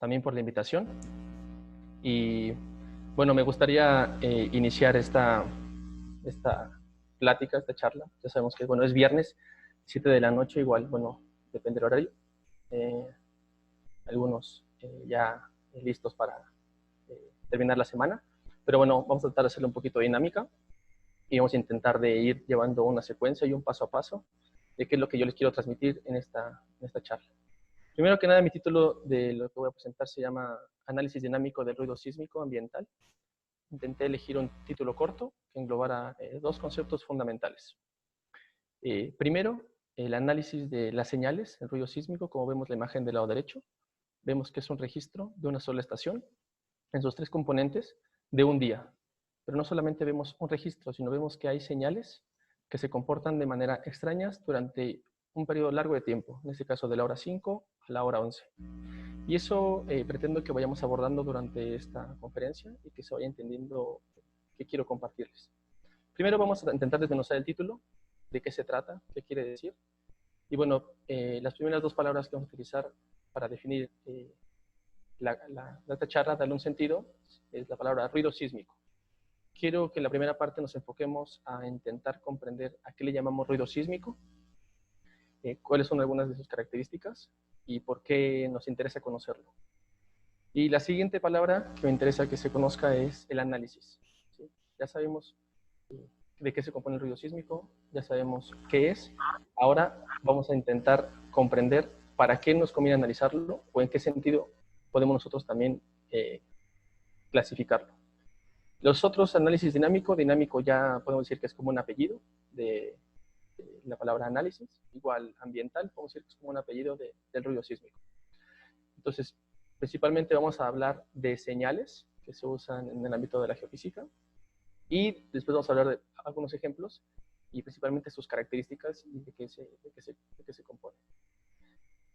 también por la invitación. Y bueno, me gustaría iniciar esta plática, esta charla. Ya sabemos que, bueno, es viernes, 7 de la noche, igual, bueno, depende del horario. Algunos ya listos para terminar la semana. Pero bueno, vamos a tratar de hacerlo un poquito dinámica y vamos a intentar de ir llevando una secuencia y un paso a paso de qué es lo que yo les quiero transmitir en esta charla. Primero que nada, mi título de lo que voy a presentar se llama Análisis dinámico del ruido sísmico ambiental. Intenté elegir un título corto que englobara dos conceptos fundamentales. Primero, el análisis de las señales, el ruido sísmico, como vemos la imagen del lado derecho. Vemos que es un registro de una sola estación en sus tres componentes de un día. Pero no solamente vemos un registro, sino vemos que hay señales que se comportan de manera extrañas durante un periodo largo de tiempo, en este caso de la hora 5 a la hora 11. Y eso pretendo que vayamos abordando durante esta conferencia y que se vaya entendiendo qué quiero compartirles. Primero vamos a intentar desmenuzar el título, de qué se trata, qué quiere decir. Y bueno, las primeras dos palabras que vamos a utilizar para definir esta charla, darle un sentido, es la palabra ruido sísmico. Quiero que en la primera parte nos enfoquemos a intentar comprender a qué le llamamos ruido sísmico, cuáles son algunas de sus características y por qué nos interesa conocerlo. Y la siguiente palabra que me interesa que se conozca es el análisis. ¿Sí? Ya sabemos de qué se compone el ruido sísmico, ya sabemos qué es. Ahora vamos a intentar comprender para qué nos conviene analizarlo o en qué sentido podemos nosotros también clasificarlo. Los otros, análisis dinámico ya podemos decir que es como un apellido de la palabra análisis, igual ambiental, podemos decir que es como un apellido del ruido sísmico. Entonces, principalmente vamos a hablar de señales que se usan en el ámbito de la geofísica y después vamos a hablar de algunos ejemplos y principalmente sus características y de qué se compone.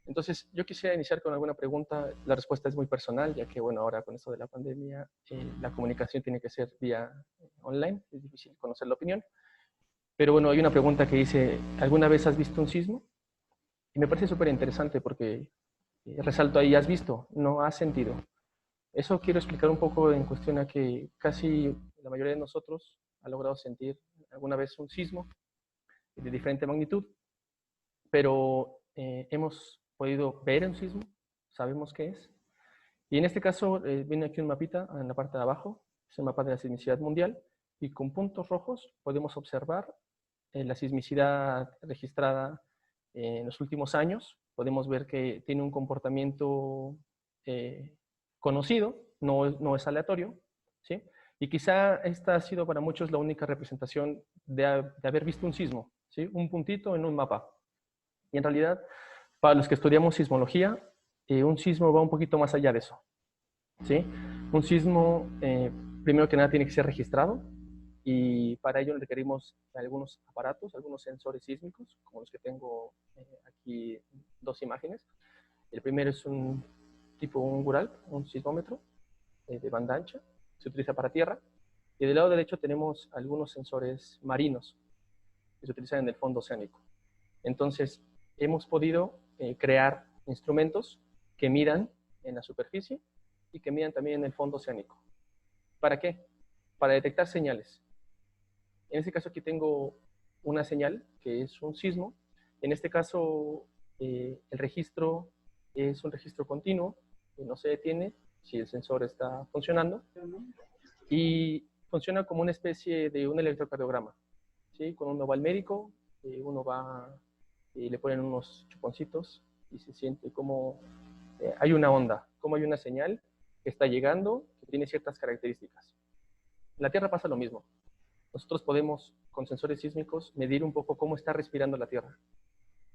Entonces, yo quisiera iniciar con alguna pregunta. La respuesta es muy personal, ya que, bueno, ahora con esto de la pandemia, la comunicación tiene que ser vía online, es difícil conocer la opinión. Pero bueno, hay una pregunta que dice, ¿alguna vez has visto un sismo? Y me parece súper interesante porque resalto ahí, has visto, no has sentido. Eso quiero explicar un poco en cuestión a que casi la mayoría de nosotros ha logrado sentir alguna vez un sismo de diferente magnitud, pero hemos podido ver un sismo, sabemos qué es. Y en este caso viene aquí un mapita en la parte de abajo, es el mapa de la sismicidad mundial, y con puntos rojos podemos observar la sismicidad registrada en los últimos años. Podemos ver que tiene un comportamiento conocido, no es aleatorio, ¿sí? Y quizá esta ha sido para muchos la única representación de haber visto un sismo, ¿sí? Un puntito en un mapa. Y en realidad, para los que estudiamos sismología, un sismo va un poquito más allá de eso, ¿sí? Un sismo, primero que nada, tiene que ser registrado y para ello requerimos algunos aparatos, algunos sensores sísmicos, como los que tengo aquí dos imágenes. El primero es un Gural, un sismómetro de banda ancha, se utiliza para tierra. Y del lado derecho tenemos algunos sensores marinos que se utilizan en el fondo oceánico. Entonces, hemos podido crear instrumentos que midan en la superficie y que midan también en el fondo oceánico. ¿Para qué? Para detectar señales. En este caso aquí tengo una señal que es un sismo. En este caso el registro es un registro continuo que no se detiene si el sensor está funcionando y funciona como una especie de un electrocardiograma, ¿sí? Cuando uno va al médico, uno va y le ponen unos chuponcitos y se siente como hay una onda, como hay una señal que está llegando, que tiene ciertas características. En la Tierra pasa lo mismo. Nosotros podemos, con sensores sísmicos, medir un poco cómo está respirando la Tierra.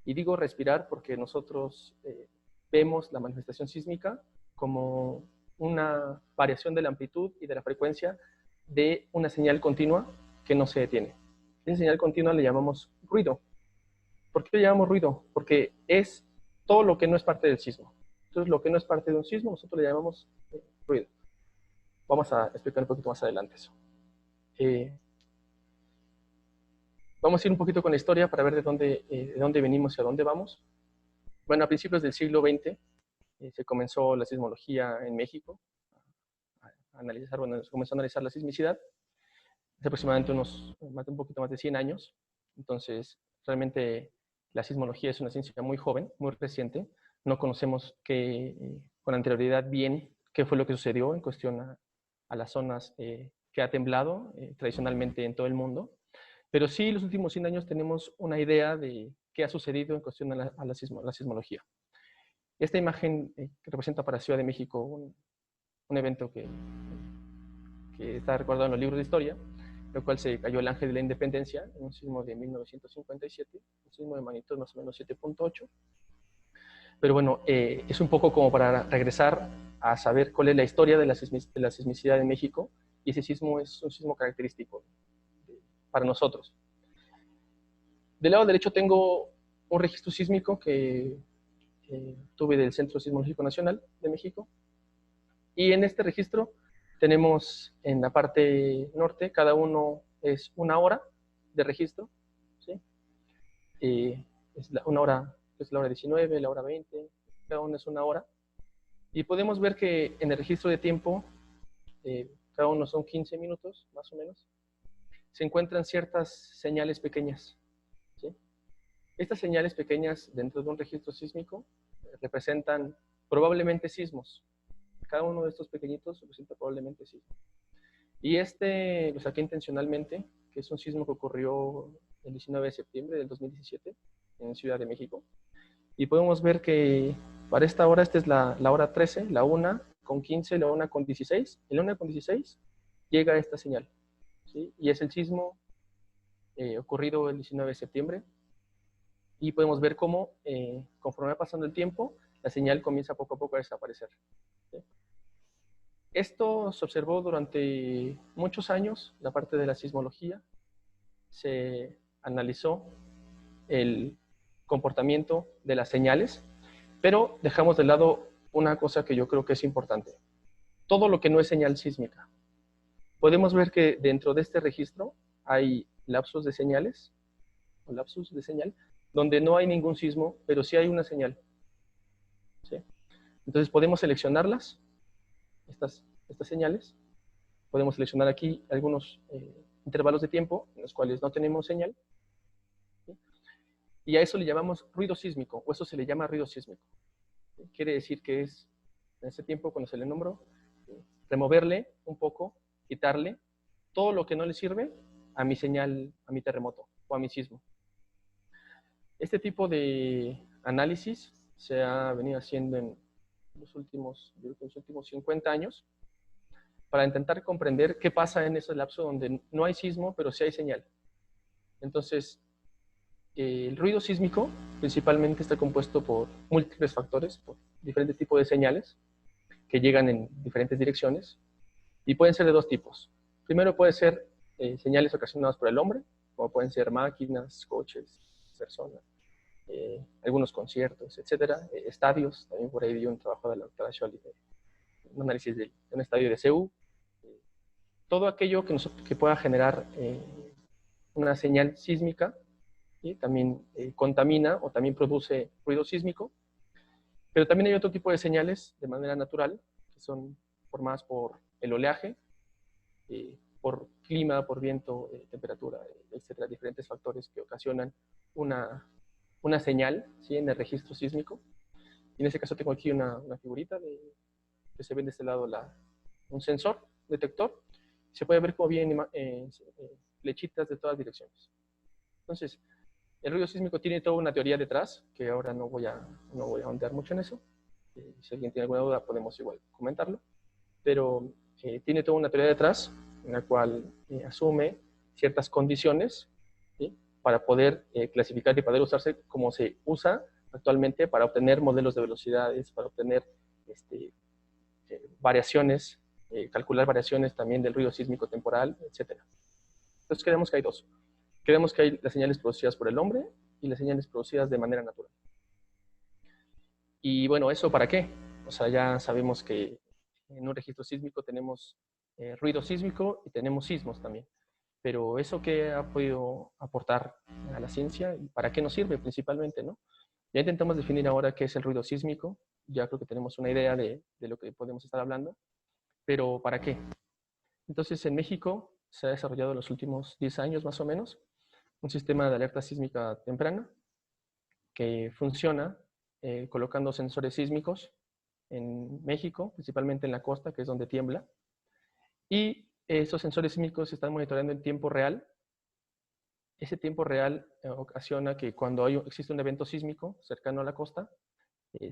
Y digo respirar porque nosotros vemos la manifestación sísmica como una variación de la amplitud y de la frecuencia de una señal continua que no se detiene. Esa señal continua le llamamos ruido. ¿Por qué le llamamos ruido? Porque es todo lo que no es parte del sismo. Entonces, lo que no es parte de un sismo, nosotros le llamamos ruido. Vamos a explicar un poquito más adelante eso. Vamos a ir un poquito con la historia para ver de dónde venimos y a dónde vamos. Bueno, a principios del siglo XX, se comenzó la sismología en México, a analizar, bueno, se comenzó a analizar la sismicidad hace aproximadamente un poquito más de 100 años. Entonces, realmente la sismología es una ciencia muy joven, muy reciente. No conocemos con anterioridad bien qué fue lo que sucedió en cuestión a las zonas que ha temblado tradicionalmente en todo el mundo. Pero sí, los últimos 100 años tenemos una idea de qué ha sucedido en cuestión a la sismología. Esta imagen que representa para Ciudad de México un evento que está recordado en los libros de historia, en el cual se cayó el Ángel de la Independencia en un sismo de 1957, un sismo de magnitud más o menos 7.8. Pero bueno, es un poco como para regresar a saber cuál es la historia de la sismicidad en México, y ese sismo es un sismo característico para nosotros. Del lado derecho tengo un registro sísmico que tuve del Centro Sismológico Nacional de México, y en este registro tenemos en la parte norte, cada uno es una hora de registro, ¿sí? Es una hora, es la hora 19, la hora 20, cada uno es una hora. Y podemos ver que en el registro de tiempo, cada uno son 15 minutos, más o menos, se encuentran ciertas señales pequeñas, ¿sí? Estas señales pequeñas dentro de un registro sísmico representan probablemente sismos. Cada uno de estos pequeñitos representa probablemente sismos. Y lo saqué intencionalmente, que es un sismo que ocurrió el 19 de septiembre del 2017 en Ciudad de México. Y podemos ver que para esta hora, esta es la hora 13, la 1:15, la 1:16. En la 1:16 llega esta señal, ¿sí? Y es el sismo ocurrido el 19 de septiembre. Y podemos ver cómo, conforme va pasando el tiempo, la señal comienza poco a poco a desaparecer, ¿sí? Esto se observó durante muchos años, la parte de la sismología. Se analizó el comportamiento de las señales, pero dejamos de lado una cosa que yo creo que es importante. Todo lo que no es señal sísmica. Podemos ver que dentro de este registro hay lapsos de señales, o lapsus de señal, donde no hay ningún sismo, pero sí hay una señal, ¿sí? Entonces podemos seleccionarlas, estas señales. Podemos seleccionar aquí algunos intervalos de tiempo en los cuales no tenemos señal, ¿sí? Y a eso le llamamos ruido sísmico, o eso se le llama ruido sísmico. Quiere decir que es, en ese tiempo, cuando se le nombró, removerle un poco, quitarle todo lo que no le sirve a mi señal, a mi terremoto o a mi sismo. Este tipo de análisis se ha venido haciendo en los últimos 50 años para intentar comprender qué pasa en ese lapso donde no hay sismo, pero sí hay señal. Entonces, el ruido sísmico principalmente está compuesto por múltiples factores, por diferentes tipos de señales que llegan en diferentes direcciones, y pueden ser de dos tipos. Primero puede ser señales ocasionadas por el hombre, como pueden ser máquinas, coches, personas, algunos conciertos, etcétera, estadios. También por ahí vi un trabajo de la doctora Scholli, un análisis de un estadio de CU. Todo aquello que pueda generar una señal sísmica, ¿sí? También contamina o también produce ruido sísmico. Pero también hay otro tipo de señales de manera natural, que son formadas por el oleaje, por clima, por viento, temperatura, etcétera, diferentes factores que ocasionan una señal, ¿sí? En el registro sísmico. Y en este caso tengo aquí una figurita que se ve de este lado un sensor, detector. Se puede ver cómo vienen flechitas de todas direcciones. Entonces, el ruido sísmico tiene toda una teoría detrás, que ahora no voy a ahondar mucho en eso. Si alguien tiene alguna duda, podemos igual comentarlo. Pero tiene toda una teoría detrás, en la cual asume ciertas condiciones, ¿sí? Para poder clasificar y poder usarse como se usa actualmente para obtener modelos de velocidades, para obtener variaciones, calcular variaciones también del ruido sísmico temporal, etc. Entonces creemos que hay dos. Creemos que hay las señales producidas por el hombre y las señales producidas de manera natural. Y bueno, ¿eso para qué? O sea, ya sabemos que en un registro sísmico tenemos ruido sísmico y tenemos sismos también. Pero ¿eso qué ha podido aportar a la ciencia y para qué nos sirve principalmente, ¿no? Ya intentamos definir ahora qué es el ruido sísmico, ya creo que tenemos una idea de lo que podemos estar hablando, pero ¿para qué? Entonces, en México se ha desarrollado en los últimos 10 años más o menos un sistema de alerta sísmica temprana que funciona colocando sensores sísmicos en México, principalmente en la costa, que es donde tiembla, y esos sensores sísmicos se están monitoreando en tiempo real. Ese tiempo real ocasiona que cuando existe un evento sísmico cercano a la costa,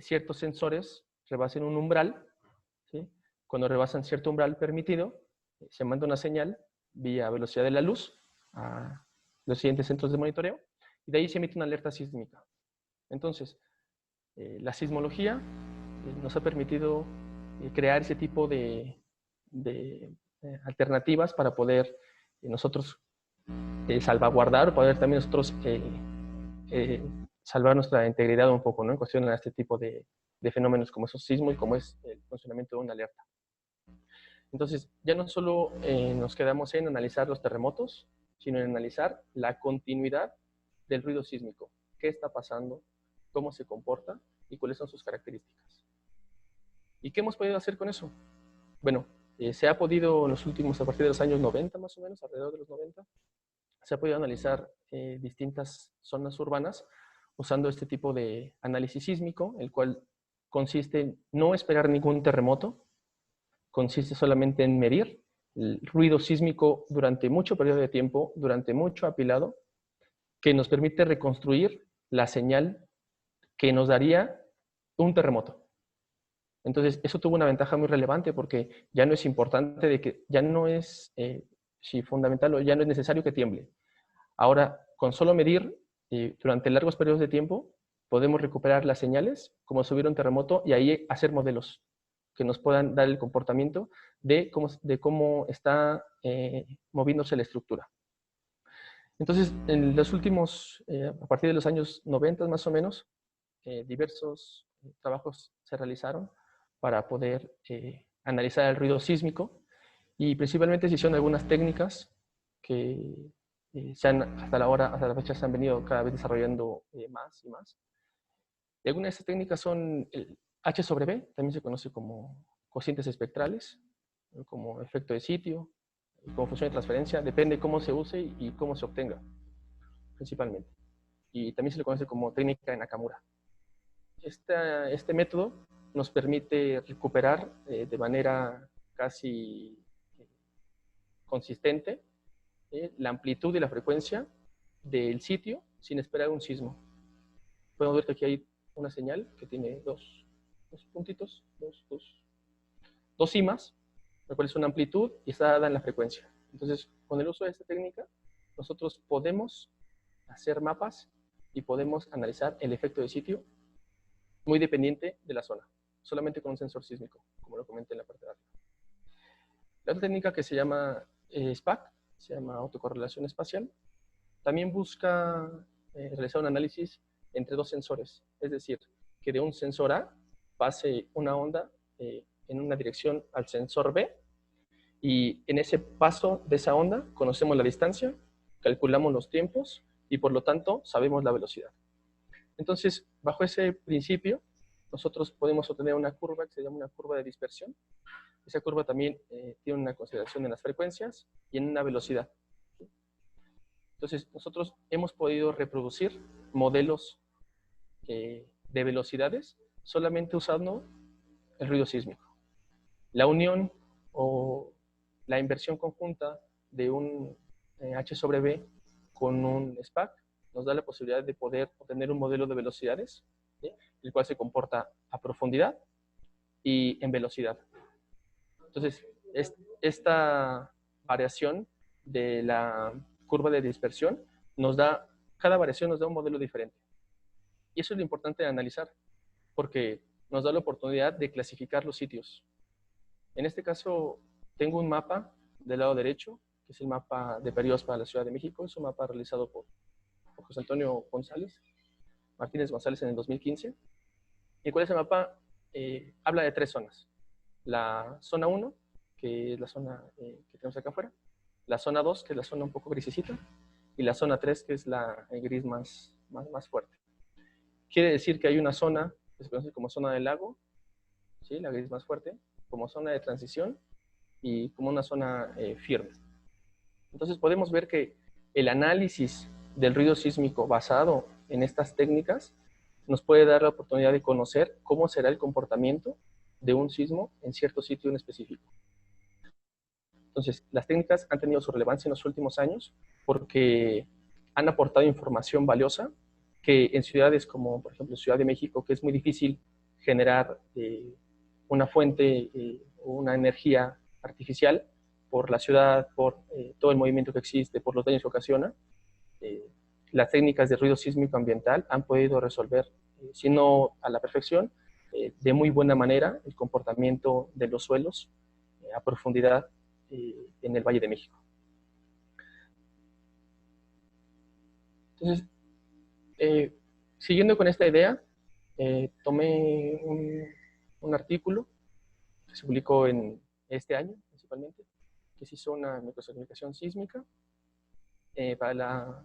ciertos sensores rebasen un umbral, ¿sí? Cuando rebasan cierto umbral permitido, se manda una señal vía velocidad de la luz a los siguientes centros de monitoreo y de ahí se emite una alerta sísmica. Entonces, la sismología nos ha permitido crear ese tipo de alternativas para poder nosotros salvaguardar o poder también nosotros salvar nuestra integridad un poco, ¿no? En cuestión a este tipo de fenómenos como esos sismos y como es el funcionamiento de una alerta. Entonces, ya no solo nos quedamos en analizar los terremotos, sino en analizar la continuidad del ruido sísmico. ¿Qué está pasando? ¿Cómo se comporta? ¿Y cuáles son sus características? ¿Y qué hemos podido hacer con eso? Bueno, se ha podido en los últimos, a partir de los años 90 más o menos, alrededor de los 90, se ha podido analizar distintas zonas urbanas usando este tipo de análisis sísmico, el cual consiste en no esperar ningún terremoto, consiste solamente en medir el ruido sísmico durante mucho periodo de tiempo, durante mucho apilado, que nos permite reconstruir la señal que nos daría un terremoto. Entonces, eso tuvo una ventaja muy relevante porque ya no es importante de que, ya no es fundamental o ya no es necesario que tiemble. Ahora, con solo medir durante largos periodos de tiempo, podemos recuperar las señales como si hubiera un terremoto y ahí hacer modelos que nos puedan dar el comportamiento de cómo está moviéndose la estructura. Entonces, en los últimos, a partir de los años 90 más o menos, diversos trabajos se realizaron para poder analizar el ruido sísmico y principalmente se hicieron algunas técnicas que hasta la fecha se han venido cada vez desarrollando más y más. Y algunas de estas técnicas son el H sobre B, también se conoce como cocientes espectrales, como efecto de sitio, como función de transferencia, depende cómo se use y cómo se obtenga, principalmente. Y también se le conoce como técnica de Nakamura. Este método nos permite recuperar de manera casi consistente la amplitud y la frecuencia del sitio sin esperar un sismo. Podemos ver que aquí hay una señal que tiene dos puntitos, dos cimas, la cual es una amplitud y está dada en la frecuencia. Entonces, con el uso de esta técnica, nosotros podemos hacer mapas y podemos analizar el efecto de sitio muy dependiente de la zona, solamente con un sensor sísmico, como lo comenté en la parte de arriba. La otra técnica que se llama SPAC, se llama autocorrelación espacial, también busca realizar un análisis entre dos sensores, es decir, que de un sensor A pase una onda en una dirección al sensor B y en ese paso de esa onda conocemos la distancia, calculamos los tiempos y por lo tanto sabemos la velocidad. Entonces, bajo ese principio, nosotros podemos obtener una curva que se llama una curva de dispersión. Esa curva también tiene una consideración en las frecuencias y en una velocidad. Entonces, nosotros hemos podido reproducir modelos de velocidades solamente usando el ruido sísmico. La unión o la inversión conjunta de un H sobre B con un SPAC nos da la posibilidad de poder obtener un modelo de velocidades, ¿sí?, el cual se comporta a profundidad y en velocidad. Entonces, esta variación de la curva de dispersión cada variación nos da un modelo diferente. Y eso es lo importante de analizar, porque nos da la oportunidad de clasificar los sitios. En este caso, tengo un mapa del lado derecho, que es el mapa de periodos para la Ciudad de México. Es un mapa realizado por José Antonio Martínez González en el 2015. Y cuál es el mapa habla de tres zonas. La zona 1, que es la zona que tenemos acá afuera. La zona 2, que es la zona un poco grisecita. Y la zona 3, que es el gris más fuerte. Quiere decir que hay una zona que se conoce como zona del lago, ¿sí? La gris más fuerte, como zona de transición y como una zona firme. Entonces podemos ver que el análisis del ruido sísmico basado en estas técnicas nos puede dar la oportunidad de conocer cómo será el comportamiento de un sismo en cierto sitio en específico. Entonces, las técnicas han tenido su relevancia en los últimos años porque han aportado información valiosa que en ciudades como, por ejemplo, Ciudad de México, que es muy difícil generar una fuente o una energía artificial por la ciudad, por todo el movimiento que existe, por los daños que ocasiona, las técnicas de ruido sísmico ambiental han podido resolver, si no a la perfección, de muy buena manera el comportamiento de los suelos a profundidad en el Valle de México. Entonces, siguiendo con esta idea, tomé un artículo que se publicó en este año, principalmente, que se hizo una microsonificación sísmica para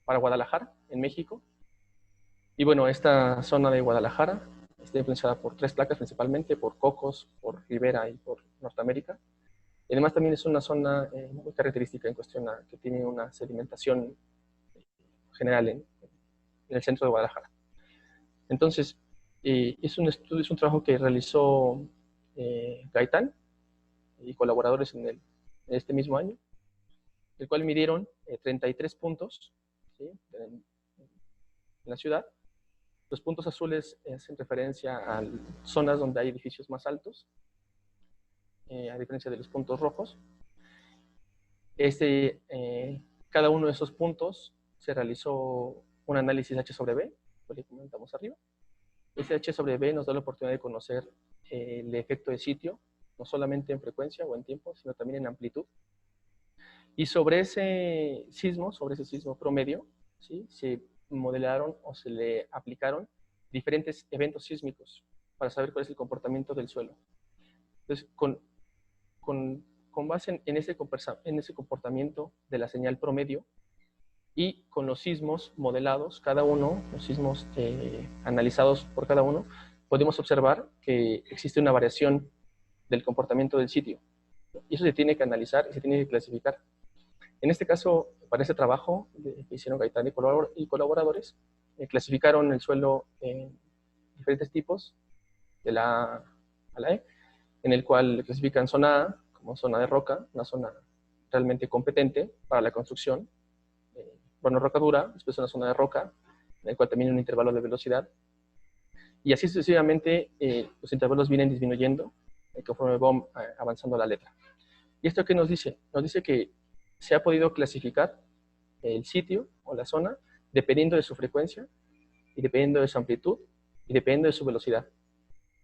Guadalajara, en México. Y bueno, esta zona de Guadalajara está influenciada por 3 placas principalmente, por Cocos, por Rivera y por Norteamérica. Y además también es una zona muy característica en cuestión a que tiene una sedimentación general en el centro de Guadalajara. Entonces, es un estudio, es un trabajo que realizó Gaitán y colaboradores en este mismo año, el cual midieron 33 puntos, ¿sí?, en la ciudad. Los puntos azules hacen referencia a zonas donde hay edificios más altos, a diferencia de los puntos rojos. Cada uno de esos puntos se realizó un análisis H sobre B, lo que comentamos arriba. Ese H sobre B nos da la oportunidad de conocer el efecto de sitio, no solamente en frecuencia o en tiempo, sino también en amplitud. Y sobre ese sismo promedio, ¿sí?, se modelaron o se le aplicaron diferentes eventos sísmicos para saber cuál es el comportamiento del suelo. Entonces, con base en ese comportamiento de la señal promedio y con los sismos modelados, cada uno, los sismos analizados por cada uno, podemos observar que existe una variación del comportamiento del sitio. Y eso se tiene que analizar y se tiene que clasificar. En este caso, para este trabajo que hicieron Gaitán y colaboradores, clasificaron el suelo en diferentes tipos, de la A a la E, en el cual clasifican zona A como zona de roca, una zona realmente competente para la construcción, bueno, roca dura, después una zona de roca, en el cual también hay un intervalo de velocidad, y así sucesivamente los intervalos vienen disminuyendo conforme va avanzando la letra. ¿Y esto qué nos dice? Nos dice que se ha podido clasificar el sitio o la zona dependiendo de su frecuencia y dependiendo de su amplitud y dependiendo de su velocidad,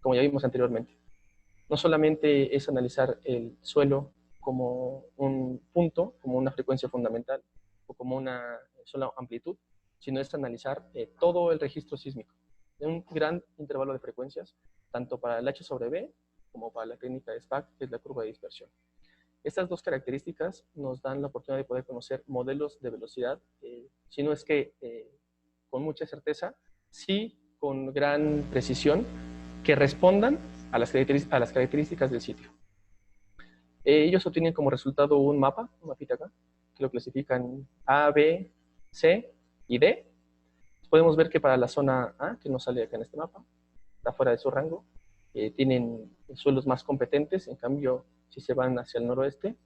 como ya vimos anteriormente. No solamente es analizar el suelo como un punto, como una frecuencia fundamental o como una sola amplitud, sino es analizar todo el registro sísmico de un gran intervalo de frecuencias, tanto para el H sobre B como para la técnica de SPAC, que es la curva de dispersión. Estas dos características nos dan la oportunidad de poder conocer modelos de velocidad, si no es que con mucha certeza, sí con gran precisión, que respondan a las características del sitio. Ellos obtienen como resultado un mapita acá, que lo clasifican A, B, C y D. Podemos ver que para la zona A, que no sale acá en este mapa, está fuera de su rango, tienen suelos más competentes. En cambio, si se van hacia el noroeste,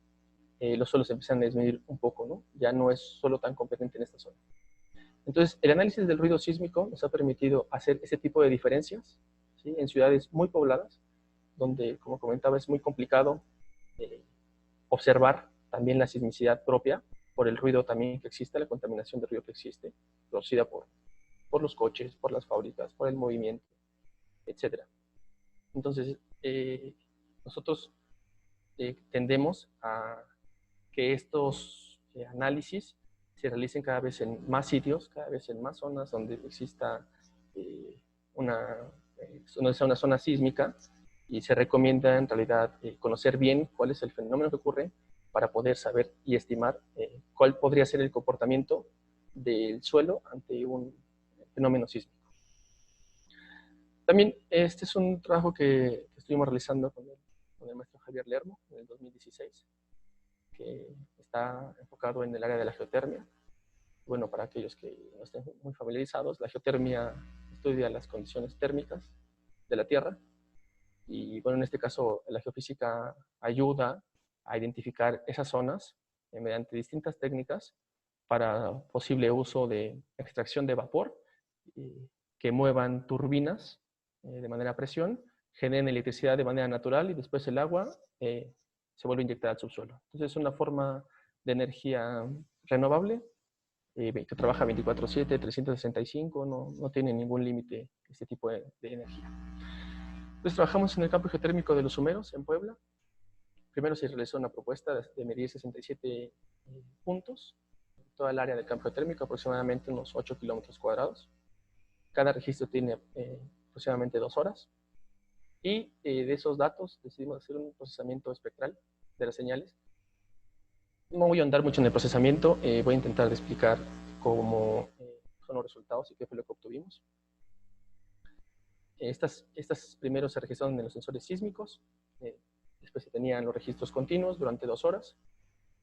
los suelos empiezan a disminuir un poco, ¿no? Ya no es solo tan competente en esta zona. Entonces, el análisis del ruido sísmico nos ha permitido hacer ese tipo de diferencias, ¿sí?, en ciudades muy pobladas, donde, como comentaba, es muy complicado observar también la sismicidad propia por el ruido también que existe, la contaminación de ruido que existe, producida por los coches, por las fábricas, por el movimiento, etc. Entonces, nosotros tendemos a que estos análisis se realicen cada vez en más sitios, cada vez en más zonas donde exista una zona sísmica, y se recomienda en realidad conocer bien cuál es el fenómeno que ocurre para poder saber y estimar cuál podría ser el comportamiento del suelo ante un fenómeno sísmico. También este es un trabajo que estuvimos realizando con el maestro Javier Lermo en el 2016, que está enfocado en el área de la geotermia. Bueno, para aquellos que no estén muy familiarizados, la geotermia estudia las condiciones térmicas de la Tierra y, bueno, en este caso la geofísica ayuda a identificar esas zonas mediante distintas técnicas para posible uso de extracción de vapor que muevan turbinas de manera a presión, generen electricidad de manera natural y después el agua se vuelve a inyectar al subsuelo. Entonces es una forma de energía renovable que trabaja 24/7, 365, no tiene ningún límite este tipo de energía. Entonces trabajamos en el campo geotérmico de los Sumeros, en Puebla. Primero se realizó una propuesta de medir 67 puntos, toda el área del campo geotérmico, aproximadamente unos 8 kilómetros cuadrados. Cada registro tiene aproximadamente 2 horas. Y de esos datos decidimos hacer un procesamiento espectral de las señales. No voy a andar mucho en el procesamiento, voy a intentar explicar cómo son los resultados y qué fue lo que obtuvimos. Estas primeros se registraron en los sensores sísmicos, después se tenían los registros continuos durante 2 horas,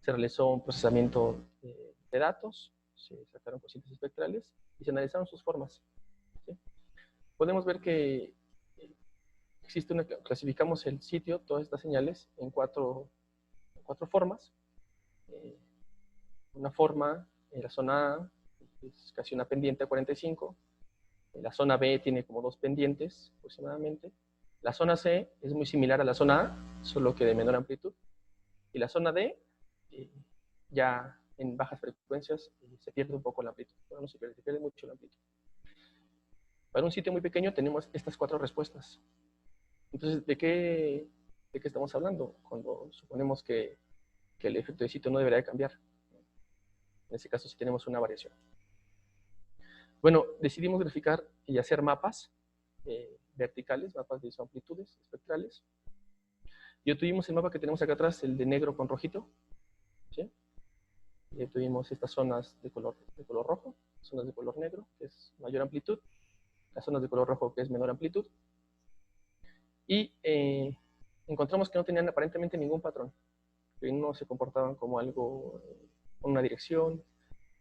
se realizó un procesamiento de datos, se sacaron cocientes espectrales y se analizaron sus formas. ¿Sí? Podemos ver que clasificamos el sitio, todas estas señales, en cuatro formas. Una forma, en la zona A, es casi una pendiente a 45, la zona B tiene como 2 pendientes aproximadamente, la zona C es muy similar a la zona A, solo que de menor amplitud, y la zona D, ya en bajas frecuencias, se pierde un poco la amplitud, pero no se pierde mucho la amplitud. Para un sitio muy pequeño tenemos estas 4 respuestas. Entonces, ¿de qué estamos hablando? Cuando suponemos que el efecto de sitio no debería de cambiar. En este caso sí tenemos una variación. Bueno, decidimos graficar y hacer mapas verticales, mapas de amplitudes espectrales. Y obtuvimos el mapa que tenemos acá atrás, el de negro con rojito. ¿Sí? Y obtuvimos estas zonas de color rojo, zonas de color negro, que es mayor amplitud, las zonas de color rojo, que es menor amplitud. Y encontramos que no tenían aparentemente ningún patrón, que no se comportaban como algo, una dirección,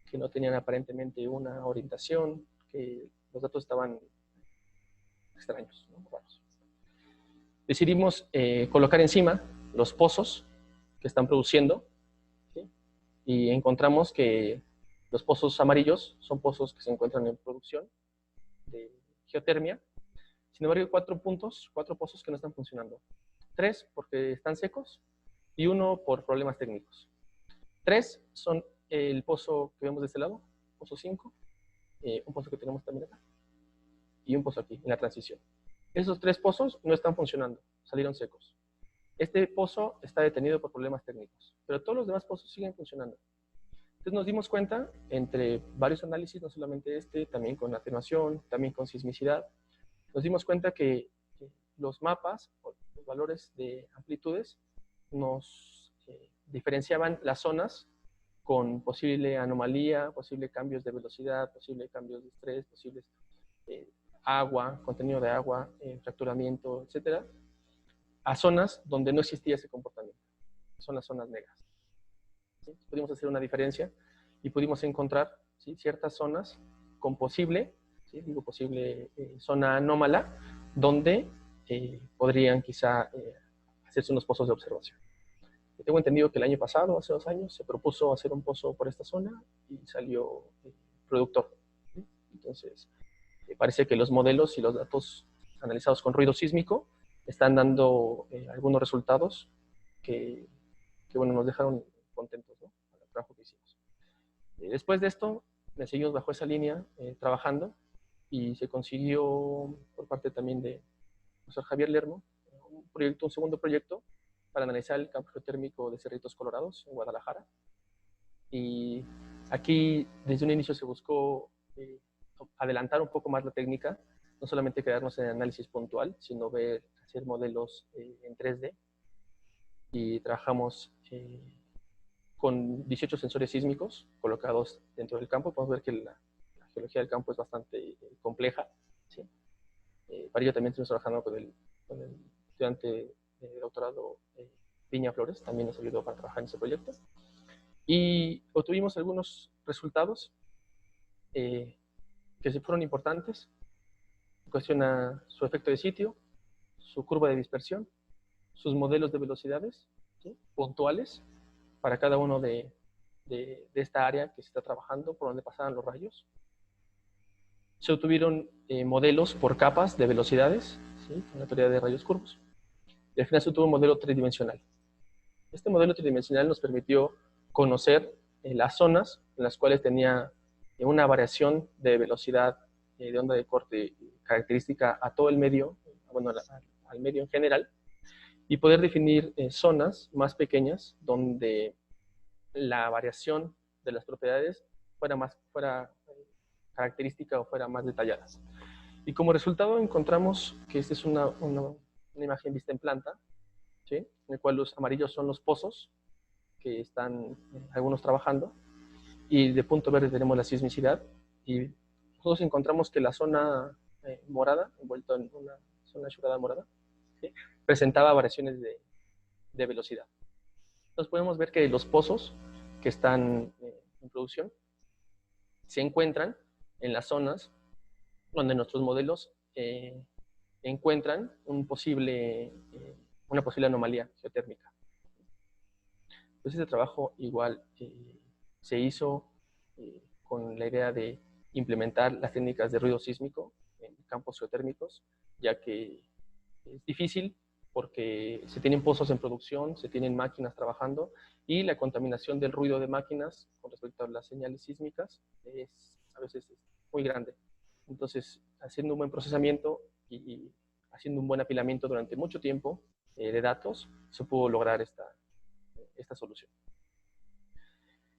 que no tenían aparentemente una orientación, que los datos estaban extraños, ¿no? Raros. Decidimos colocar encima los pozos que están produciendo, ¿sí? Y encontramos que los pozos amarillos son pozos que se encuentran en producción de geotermia. Sin embargo, hay 4 pozos que no están funcionando. 3 porque están secos y 1 por problemas técnicos. 3 son el pozo que vemos de este lado, pozo 5, un pozo que tenemos también acá, y un pozo aquí, en la transición. Esos 3 pozos no están funcionando, salieron secos. Este pozo está detenido por problemas técnicos, pero todos los demás pozos siguen funcionando. Entonces nos dimos cuenta, entre varios análisis, no solamente este, también con atenuación, también con sismicidad, nos dimos cuenta que los mapas, los valores de amplitudes, nos diferenciaban las zonas con posible anomalía, posibles cambios de velocidad, posibles cambios de estrés, posibles agua, contenido de agua, fracturamiento, etcétera, a zonas donde no existía ese comportamiento. Son las zonas negras. ¿Sí? Pudimos hacer una diferencia y pudimos encontrar, ¿sí?, ciertas zonas con posible, ¿sí?, digo posible, zona anómala, donde podrían quizá hacerse unos pozos de observación. Tengo entendido que el año pasado, hace 2 años, se propuso hacer un pozo por esta zona y salió productor. ¿Sí? Entonces, parece que los modelos y los datos analizados con ruido sísmico están dando algunos resultados que, bueno, nos dejaron contentos, ¿no?, con el trabajo que hicimos. Después de esto, me seguimos bajo esa línea trabajando y se consiguió por parte también de profesor Javier Lermo un segundo proyecto para analizar el campo geotérmico de Cerritos Colorados en Guadalajara. Y aquí desde un inicio se buscó adelantar un poco más la técnica, no solamente quedarnos en análisis puntual, sino hacer modelos en 3D. Y trabajamos con 18 sensores sísmicos colocados dentro del campo. Podemos ver que la geología del campo es bastante compleja, ¿sí? Para ello también estuvimos trabajando con el estudiante de doctorado Piña Flores, también nos ayudó para trabajar en ese proyecto. Y obtuvimos algunos resultados que se fueron importantes. Cuestiona su efecto de sitio, su curva de dispersión, sus modelos de velocidades, ¿sí?, puntuales para cada uno de esta área que se está trabajando, por donde pasaban los rayos. Se obtuvieron modelos por capas de velocidades, ¿sí?, con la teoría de rayos curvos. Y al final se obtuvo un modelo tridimensional. Este modelo tridimensional nos permitió conocer las zonas en las cuales tenía una variación de velocidad de onda de corte característica a todo el medio, bueno, al medio en general, y poder definir zonas más pequeñas donde la variación de las propiedades fuera característica o fuera más detallada. Y como resultado encontramos que esta es una imagen vista en planta, ¿sí?, en el cual los amarillos son los pozos que están algunos trabajando, y de punto verde tenemos la sismicidad, y nosotros encontramos que la zona morada, envuelta en una zona churrada morada, ¿sí?, presentaba variaciones de velocidad. Entonces podemos ver que los pozos que están en producción se encuentran en las zonas donde nuestros modelos encuentran una posible anomalía geotérmica. Entonces este trabajo igual se hizo con la idea de implementar las técnicas de ruido sísmico en campos geotérmicos, ya que es difícil porque se tienen pozos en producción, se tienen máquinas trabajando, y la contaminación del ruido de máquinas con respecto a las señales sísmicas a veces es muy grande. Entonces, haciendo un buen procesamiento y haciendo un buen apilamiento durante mucho tiempo de datos, se pudo lograr esta solución.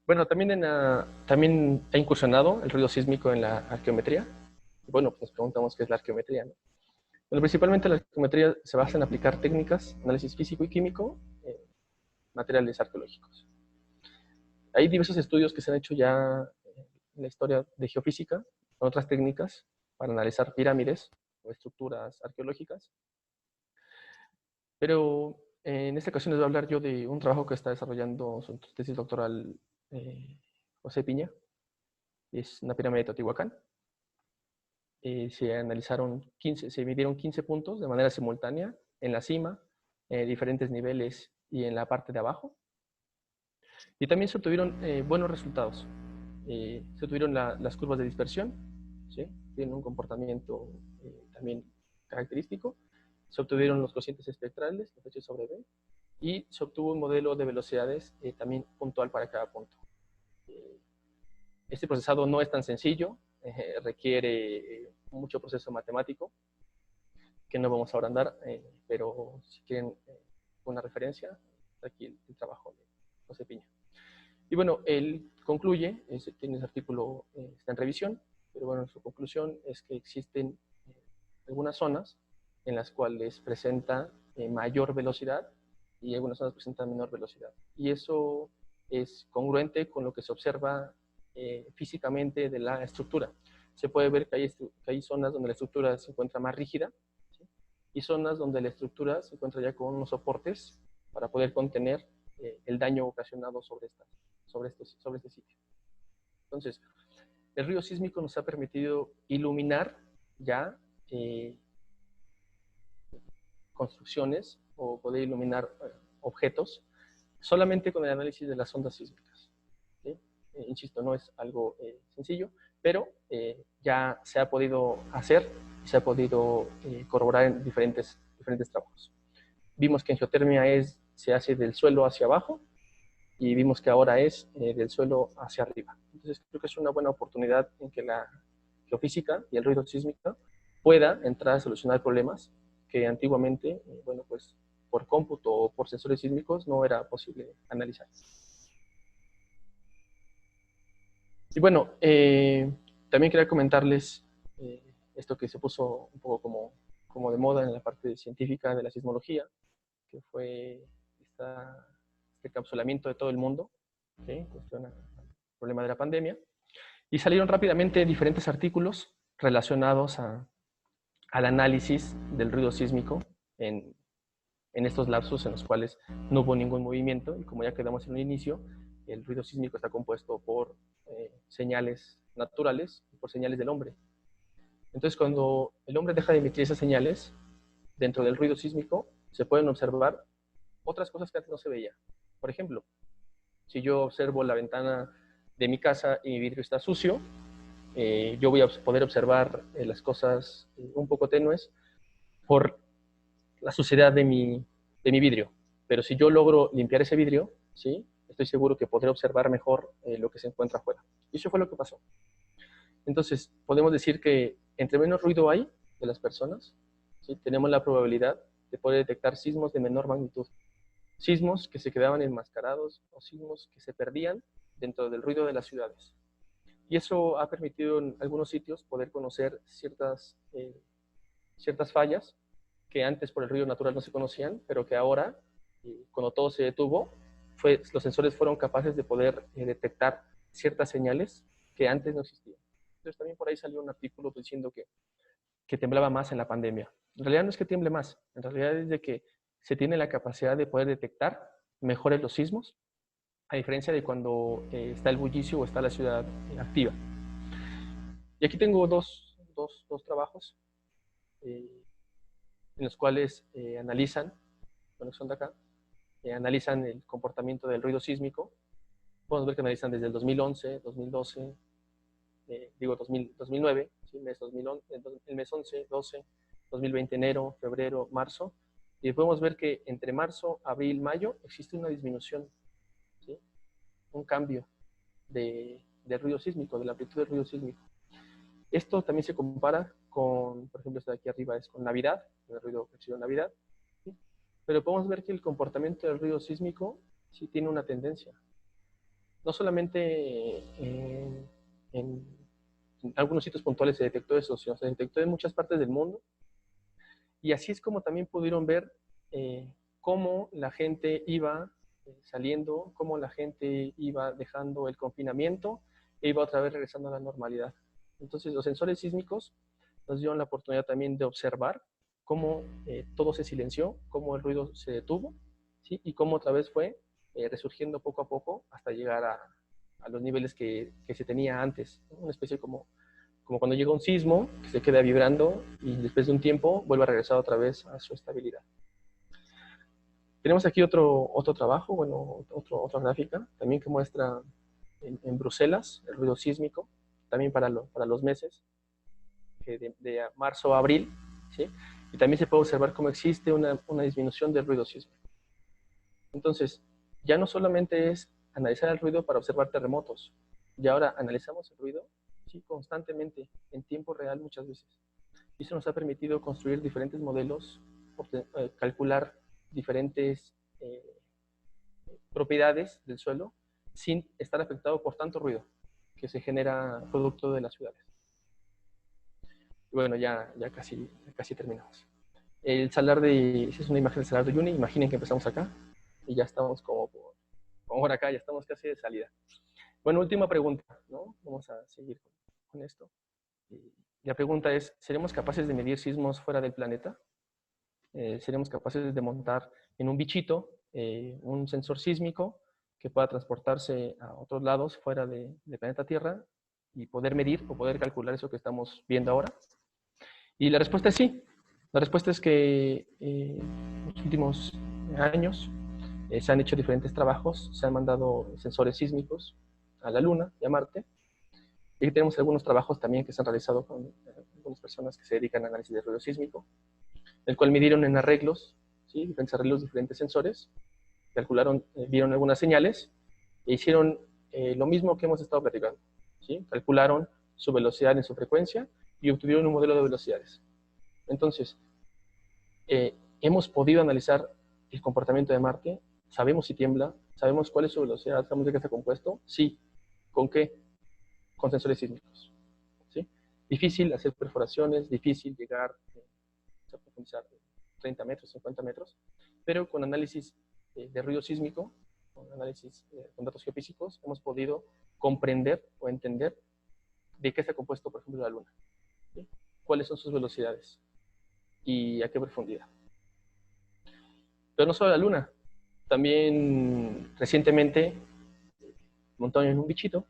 Bueno, también ha incursionado el ruido sísmico en la arqueometría. Bueno, pues preguntamos qué es la arqueometría, ¿no? Bueno, principalmente la arqueometría se basa en aplicar técnicas, análisis físico y químico, materiales arqueológicos. Hay diversos estudios que se han hecho ya en la historia de geofísica con otras técnicas para analizar pirámides o estructuras arqueológicas. Pero en esta ocasión les voy a hablar yo de un trabajo que está desarrollando su tesis doctoral José Piña. Es una pirámide de Teotihuacán. Se midieron 15 puntos de manera simultánea en la cima, diferentes niveles y en la parte de abajo. Y también se obtuvieron buenos resultados. Se obtuvieron las curvas de dispersión, ¿sí?, tienen un comportamiento también característico. Se obtuvieron los cocientes espectrales, los H sobre B, y se obtuvo un modelo de velocidades también puntual para cada punto. Este procesado no es tan sencillo, requiere mucho proceso matemático, que no vamos a agrandar, pero si quieren una referencia, aquí el trabajo de José Piña. Y bueno, él concluye, tiene ese artículo, está en revisión, pero bueno, su conclusión es que existen algunas zonas en las cuales presenta mayor velocidad y algunas zonas presentan menor velocidad. Y eso es congruente con lo que se observa físicamente de la estructura. Se puede ver que hay zonas donde la estructura se encuentra más rígida, ¿sí?, y zonas donde la estructura se encuentra ya con unos soportes para poder contener el daño ocasionado sobre este sitio. Entonces, el ruido sísmico nos ha permitido iluminar ya construcciones o poder iluminar objetos solamente con el análisis de las ondas sísmicas, ¿sí? Insisto, no es algo sencillo, pero ya se ha podido hacer y se ha podido corroborar en diferentes trabajos. Vimos que en geotermia se hace del suelo hacia abajo, y vimos que ahora es del suelo hacia arriba. Entonces creo que es una buena oportunidad en que la geofísica y el ruido sísmico pueda entrar a solucionar problemas que antiguamente, bueno, pues por cómputo o por sensores sísmicos no era posible analizar. Y bueno, también quería comentarles esto que se puso un poco como de moda en la parte científica de la sismología, que fue este encapsulamiento de todo el mundo, ¿sí?, en cuestión al problema de la pandemia, y salieron rápidamente diferentes artículos relacionados a al análisis del ruido sísmico en estos lapsos en los cuales no hubo ningún movimiento, y como ya quedamos en un inicio, el ruido sísmico está compuesto por señales naturales y por señales del hombre. Entonces, cuando el hombre deja de emitir esas señales, dentro del ruido sísmico se pueden observar otras cosas que antes no se veía. Por ejemplo, si yo observo la ventana de mi casa y mi vidrio está sucio, yo voy a poder observar las cosas un poco tenues por la suciedad de mi vidrio. Pero si yo logro limpiar ese vidrio, ¿sí? Estoy seguro que podré observar mejor lo que se encuentra afuera. Y eso fue lo que pasó. Entonces, podemos decir que entre menos ruido hay de las personas, ¿sí? Tenemos la probabilidad de poder detectar sismos de menor magnitud. Sismos que se quedaban enmascarados o sismos que se perdían dentro del ruido de las ciudades. Y eso ha permitido en algunos sitios poder conocer ciertas fallas que antes por el ruido natural no se conocían, pero que ahora, cuando todo se detuvo, los sensores fueron capaces de poder detectar ciertas señales que antes no existían. Entonces también por ahí salió un artículo diciendo que temblaba más en la pandemia. En realidad no es que tiemble más, en realidad es de que se tiene la capacidad de poder detectar mejores los sismos, a diferencia de cuando está el bullicio o está la ciudad activa. Y aquí tengo dos trabajos en los cuales analizan, bueno, son de acá, analizan el comportamiento del ruido sísmico. Podemos ver que analizan desde el 2011, 2012, 2009, ¿sí? El mes 11, 12, 2020, enero, febrero, marzo. Y podemos ver que entre marzo, abril, mayo existe una disminución, ¿sí? Un cambio del ruido sísmico, de la amplitud del ruido sísmico. Esto también se compara con, por ejemplo, esta de aquí arriba es con Navidad, el ruido que existe en Navidad, ¿sí? Pero podemos ver que el comportamiento del ruido sísmico sí tiene una tendencia. No solamente en algunos sitios puntuales se detectó eso, sino se detectó en muchas partes del mundo. Y así es como también pudieron ver cómo la gente iba saliendo, cómo la gente iba dejando el confinamiento e iba otra vez regresando a la normalidad. Entonces los sensores sísmicos nos dieron la oportunidad también de observar cómo todo se silenció, cómo el ruido se detuvo, ¿sí? Y cómo otra vez fue resurgiendo poco a poco hasta llegar a los niveles que se tenía antes, ¿no? Una especie como cuando llega un sismo, que se queda vibrando y después de un tiempo vuelve a regresar otra vez a su estabilidad. Tenemos aquí otro trabajo, bueno, otra gráfica, también que muestra en Bruselas el ruido sísmico, también para los meses de marzo a abril, ¿sí? Y también se puede observar cómo existe una disminución del ruido sísmico. Entonces, ya no solamente es analizar el ruido para observar terremotos, ya ahora analizamos el ruido, ¿sí? Constantemente, en tiempo real muchas veces. Y eso nos ha permitido construir diferentes modelos, calcular diferentes propiedades del suelo sin estar afectado por tanto ruido que se genera producto de las ciudades. Y bueno, ya casi terminamos. El salar esa es una imagen del salar de Uyuni. Imaginen que empezamos acá y ya estamos como por acá, ya estamos casi de salida. Bueno, última pregunta, ¿no? Vamos a seguir con esto. Y la pregunta es, ¿seremos capaces de medir sismos fuera del planeta? ¿Seremos capaces de montar en un bichito un sensor sísmico que pueda transportarse a otros lados fuera del planeta Tierra y poder medir o poder calcular eso que estamos viendo ahora? Y la respuesta es sí. La respuesta es que en los últimos años se han hecho diferentes trabajos, se han mandado sensores sísmicos a la Luna y a Marte. Y tenemos algunos trabajos también que se han realizado con algunas personas que se dedican al análisis de ruido sísmico, el cual midieron en arreglos, ¿sí? Diferentes arreglos, diferentes sensores, calcularon, vieron algunas señales e hicieron lo mismo que hemos estado platicando, ¿sí? Calcularon su velocidad en su frecuencia y obtuvieron un modelo de velocidades. Entonces, hemos podido analizar el comportamiento de Marte, sabemos si tiembla, sabemos cuál es su velocidad, sabemos de qué está compuesto, sí. ¿Con qué? Con sensores sísmicos, ¿sí? Difícil hacer perforaciones, difícil llegar a profundizar 30 metros, 50 metros, pero con análisis de ruido sísmico, con análisis con datos geofísicos, hemos podido comprender o entender de qué está compuesto, por ejemplo, la Luna, ¿sí? ¿Cuáles son sus velocidades? y a qué profundidad. Pero no solo la Luna, también recientemente montaron en un bichito,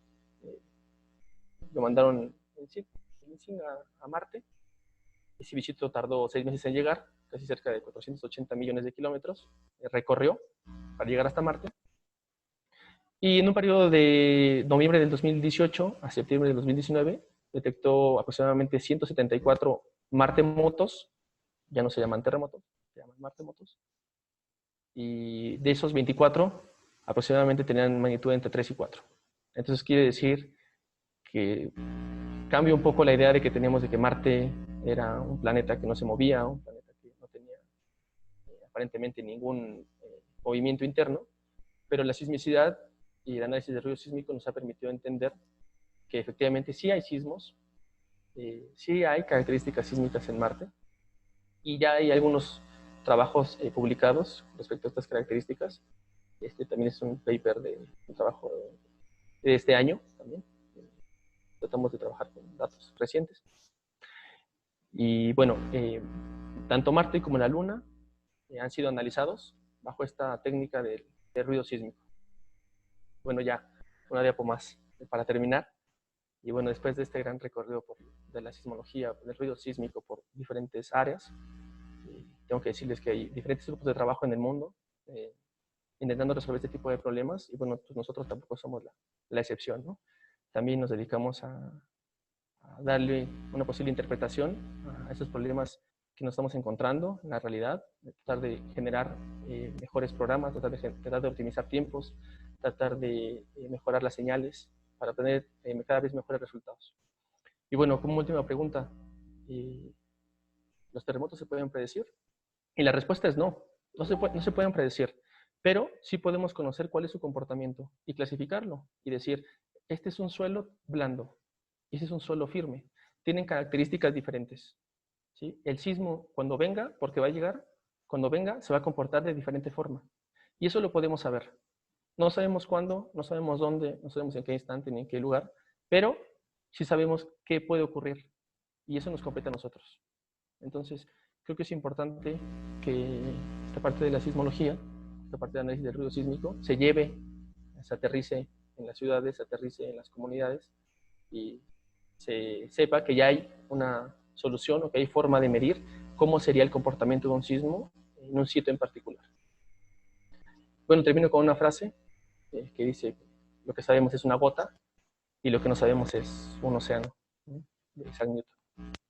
lo mandaron a Marte. Ese bichito tardó 6 meses en llegar, casi cerca de 480 millones de kilómetros, recorrió para llegar hasta Marte. Y en un periodo de noviembre del 2018 a septiembre del 2019, detectó aproximadamente 174 martemotos, ya no se llaman terremotos, se llaman martemotos. Y de esos 24, aproximadamente tenían magnitud entre 3 y 4. Entonces quiere decir que cambia un poco la idea de que teníamos de que Marte era un planeta que no se movía, un planeta que no tenía aparentemente ningún movimiento interno, pero la sismicidad y el análisis de ruido sísmico nos ha permitido entender que efectivamente sí hay sismos, sí hay características sísmicas en Marte, y ya hay algunos trabajos publicados respecto a estas características. Este también es un paper de un trabajo de este año también. Tratamos de trabajar con datos recientes. Y bueno, tanto Marte como la Luna han sido analizados bajo esta técnica de ruido sísmico. Bueno, ya una diapo más para terminar. Y bueno, después de este gran recorrido de la sismología, del ruido sísmico por diferentes áreas, tengo que decirles que hay diferentes grupos de trabajo en el mundo intentando resolver este tipo de problemas, y bueno, pues nosotros tampoco somos la excepción, ¿no? También nos dedicamos a darle una posible interpretación a esos problemas que nos estamos encontrando en la realidad, tratar de generar mejores programas, tratar de optimizar tiempos, tratar de mejorar las señales para obtener cada vez mejores resultados. Y bueno, como última pregunta, ¿los terremotos se pueden predecir? Y la respuesta es no, no se pueden predecir, pero sí podemos conocer cuál es su comportamiento y clasificarlo y decir, este es un suelo blando y este es un suelo firme. Tienen características diferentes. ¿Sí? El sismo, cuando venga, porque va a llegar, cuando venga, se va a comportar de diferente forma. Y eso lo podemos saber. No sabemos cuándo, no sabemos dónde, no sabemos en qué instante ni en qué lugar, pero sí sabemos qué puede ocurrir. Y eso nos compete a nosotros. Entonces, creo que es importante que esta parte de la sismología, esta parte de análisis del ruido sísmico, se lleve, se aterrice en las ciudades, se aterrice en las comunidades y se sepa que ya hay una solución o que hay forma de medir cómo sería el comportamiento de un sismo en un sitio en particular. Bueno, termino con una frase que dice, lo que sabemos es una gota y lo que no sabemos es un océano, ¿no? De Isaac Newton.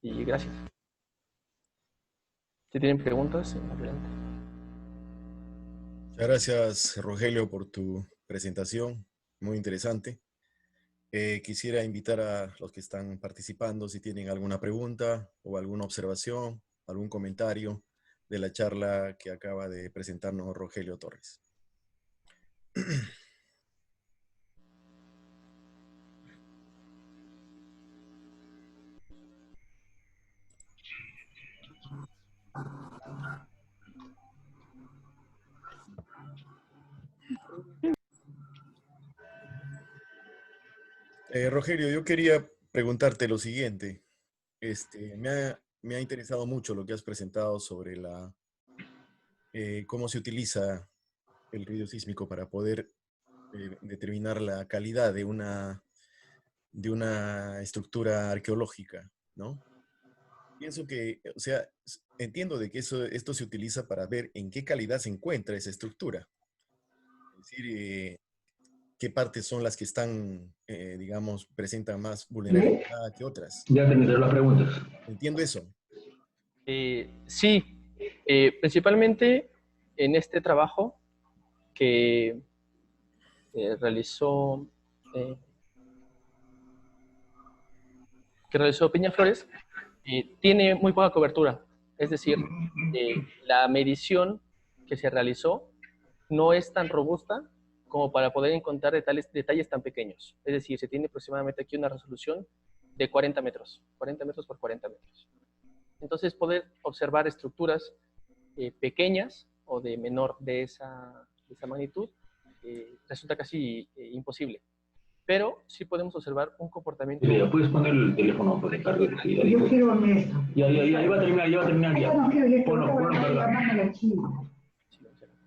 Y gracias. Si tienen preguntas, adelante. Muchas gracias, Rogelio, por tu presentación. Muy interesante. Quisiera invitar a los que están participando si tienen alguna pregunta o alguna observación, algún comentario de la charla que acaba de presentarnos Rogelio Torres. Rogelio, yo quería preguntarte lo siguiente. Me ha interesado mucho lo que has presentado sobre cómo se utiliza el ruido sísmico para poder determinar la calidad de una estructura arqueológica, ¿no? Pienso que, o sea, entiendo de que esto se utiliza para ver en qué calidad se encuentra esa estructura. Es decir, qué partes son las que están, digamos, presentan más vulnerabilidad que otras. Ya tendré las preguntas. Entiendo eso. Sí, principalmente en este trabajo que realizó Peñaflores, tiene muy poca cobertura. Es decir, la medición que se realizó no es tan robusta como para poder encontrar detalles tan pequeños. Es decir, se tiene aproximadamente aquí una resolución de 40 metros por 40 metros. Entonces, poder observar estructuras pequeñas o de menor de esa magnitud resulta casi imposible. pero sí podemos observar un comportamiento. Mira, puedes poner el teléfono para cargar. Yo quiero esto. Ya va a terminar, ya va a terminar ya. No quiero Ponlo cargar.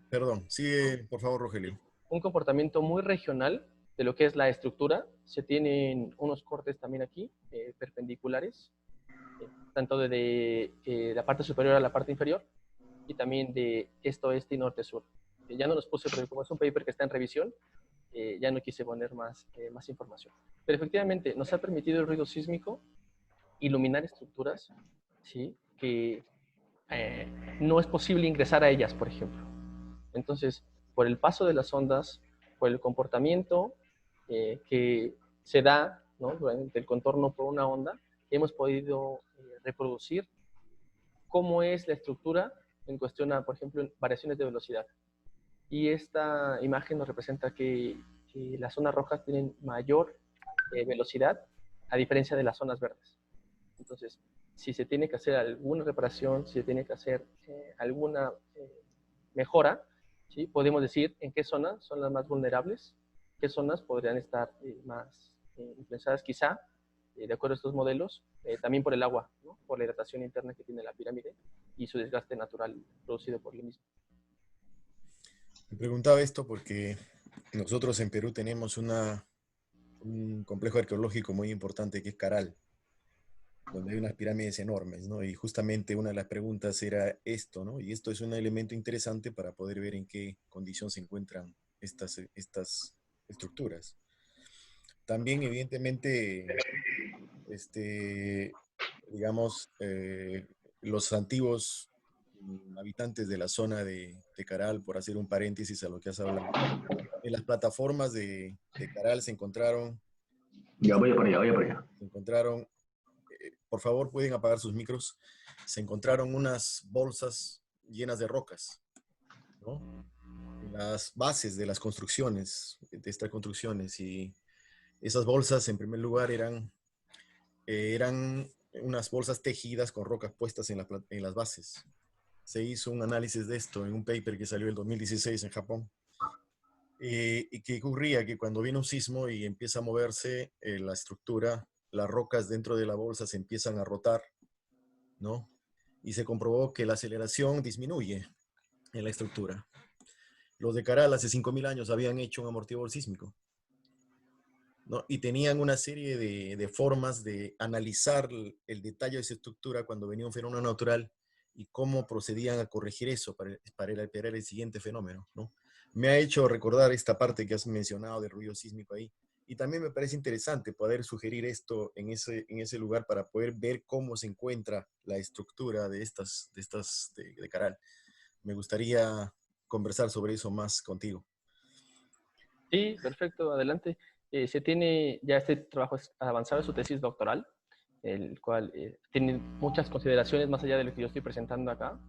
Perdón, sigue, por favor, Rogelio. Un comportamiento muy regional de lo que es la estructura. Se tienen unos cortes también aquí, perpendiculares, tanto de la parte superior a la parte inferior, y también de este y norte-sur. Ya no los puse porque como es un paper que está en revisión, ya no quise poner más información. Pero efectivamente nos ha permitido el ruido sísmico iluminar estructuras, ¿sí? Que no es posible ingresar a ellas, por ejemplo. Entonces, por el paso de las ondas, por el comportamiento que se da, ¿no?, durante el contorno por una onda, hemos podido reproducir cómo es la estructura en cuestión a, por ejemplo, variaciones de velocidad. Y esta imagen nos representa que las zonas rojas tienen mayor velocidad a diferencia de las zonas verdes. Entonces, si se tiene que hacer alguna reparación, si se tiene que hacer alguna mejora, ¿sí?, podemos decir en qué zonas son las más vulnerables, qué zonas podrían estar más influenciadas quizá, de acuerdo a estos modelos, también por el agua, ¿no?, por la hidratación interna que tiene la pirámide y su desgaste natural producido por el mismo. Me preguntaba esto porque nosotros en Perú tenemos un complejo arqueológico muy importante que es Caral, donde hay unas pirámides enormes, ¿no? Y justamente una de las preguntas era esto, ¿no? Y esto es un elemento interesante para poder ver en qué condición se encuentran estas estructuras. También, evidentemente, digamos, los antiguos habitantes de la zona de Caral, por hacer un paréntesis a lo que has hablado, en las plataformas de Caral se encontraron, Ya, vaya para allá, vaya para allá. por favor, pueden apagar sus micros, se encontraron unas bolsas llenas de rocas, ¿no? En las bases de las construcciones, de estas construcciones, y esas bolsas, en primer lugar, eran unas bolsas tejidas con rocas puestas en las bases. Se hizo un análisis de esto en un paper que salió en 2016 en Japón. ¿Y qué ocurría? Que cuando viene un sismo y empieza a moverse la estructura, las rocas dentro de la bolsa se empiezan a rotar, ¿no? Y se comprobó que la aceleración disminuye en la estructura. Los de Caral hace 5.000 años habían hecho un amortiguador sísmico, ¿no? Y tenían una serie de formas de analizar el detalle de esa estructura cuando venía un fenómeno natural y cómo procedían a corregir eso para esperar el siguiente fenómeno, ¿no? Me ha hecho recordar esta parte que has mencionado del ruido sísmico ahí. Y también me parece interesante poder sugerir esto en ese lugar para poder ver cómo se encuentra la estructura de Caral. Me gustaría conversar sobre eso más contigo. Sí, perfecto, adelante. Se tiene ya este trabajo avanzado, su tesis doctoral, el cual tiene muchas consideraciones más allá de lo que yo estoy presentando acá.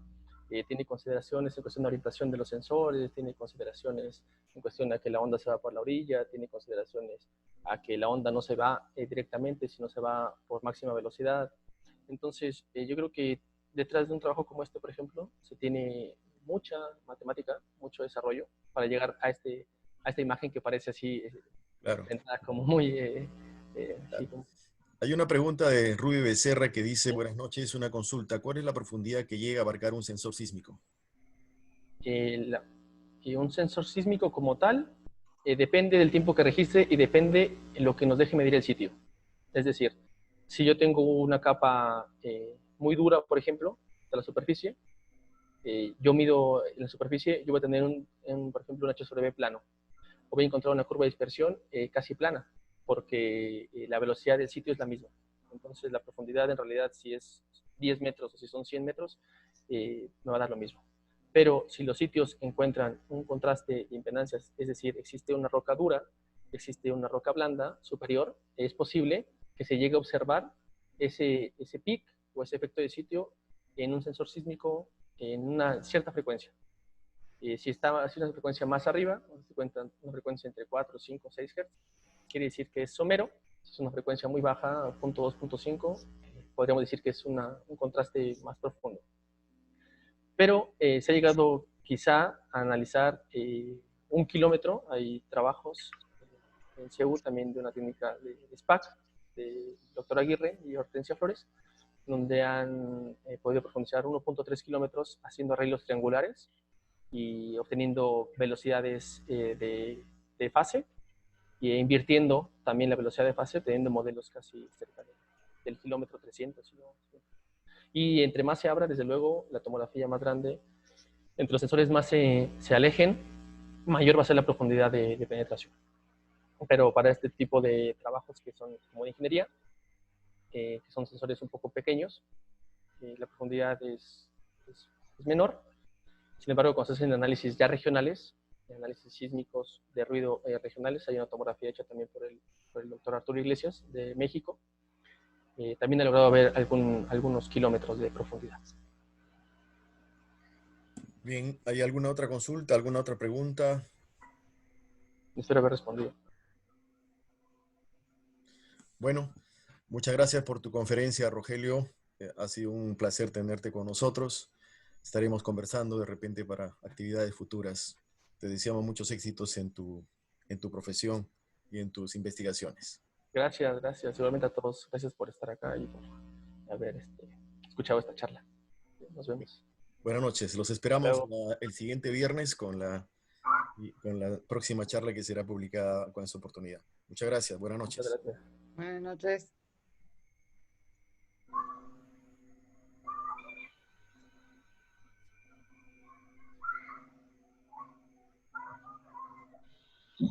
Tiene consideraciones en cuestión de orientación de los sensores, tiene consideraciones en cuestión a que la onda se va por la orilla, tiene consideraciones a que la onda no se va directamente, sino se va por máxima velocidad. Entonces, yo creo que detrás de un trabajo como este, por ejemplo, se tiene mucha matemática, mucho desarrollo para llegar a esta imagen que parece así, Claro. como muy... Claro. sí, como... Hay una pregunta de Rubio Becerra que dice, buenas noches, una consulta. ¿Cuál es la profundidad que llega a abarcar un sensor sísmico? Un sensor sísmico como tal depende del tiempo que registre y depende de lo que nos deje medir el sitio. Es decir, si yo tengo una capa muy dura, por ejemplo, de la superficie, yo mido en la superficie, yo voy a tener, por ejemplo, un H sobre B plano. O voy a encontrar una curva de dispersión casi plana, porque la velocidad del sitio es la misma. Entonces, la profundidad en realidad, si es 10 metros o si son 100 metros, me va a dar lo mismo. Pero si los sitios encuentran un contraste de impedancias, es decir, existe una roca dura, existe una roca blanda superior, es posible que se llegue a observar ese pic o ese efecto de sitio en un sensor sísmico en una cierta frecuencia. Si está así una frecuencia más arriba, se cuenta una frecuencia entre 4, 5, 6 Hz, quiere decir que es somero. Si es una frecuencia muy baja, 0.2, 0.5, podríamos decir que es un contraste más profundo. Pero se ha llegado quizá a analizar 1 kilómetro, hay trabajos en CEU, también de una técnica de SPAC, del doctor Aguirre y Hortensia Flores, donde han podido profundizar 1.3 kilómetros haciendo arreglos triangulares y obteniendo velocidades de fase, y invirtiendo también la velocidad de fase, teniendo modelos casi cerca del kilómetro 300. Y entre más se abra, desde luego, la tomografía más grande, entre los sensores más se alejen, mayor va a ser la profundidad de penetración. Pero para este tipo de trabajos que son como de ingeniería, que son sensores un poco pequeños, la profundidad es menor. Sin embargo, cuando se hacen análisis ya regionales, análisis sísmicos de ruido regionales, hay una tomografía hecha también por el doctor Arturo Iglesias de México. También ha logrado ver algunos kilómetros de profundidad. Bien, ¿hay alguna otra consulta, alguna otra pregunta? Espero haber respondido. Bueno, muchas gracias por tu conferencia, Rogelio. Ha sido un placer tenerte con nosotros. Estaremos conversando de repente para actividades futuras. Te deseamos muchos éxitos en tu profesión y en tus investigaciones. Gracias, gracias. Igualmente a todos, gracias por estar acá y por haber escuchado esta charla. Nos vemos. Buenas noches. Los esperamos el siguiente viernes con la próxima charla que será publicada con esta oportunidad. Muchas gracias. Buenas noches. Muchas gracias. Buenas noches. Sí.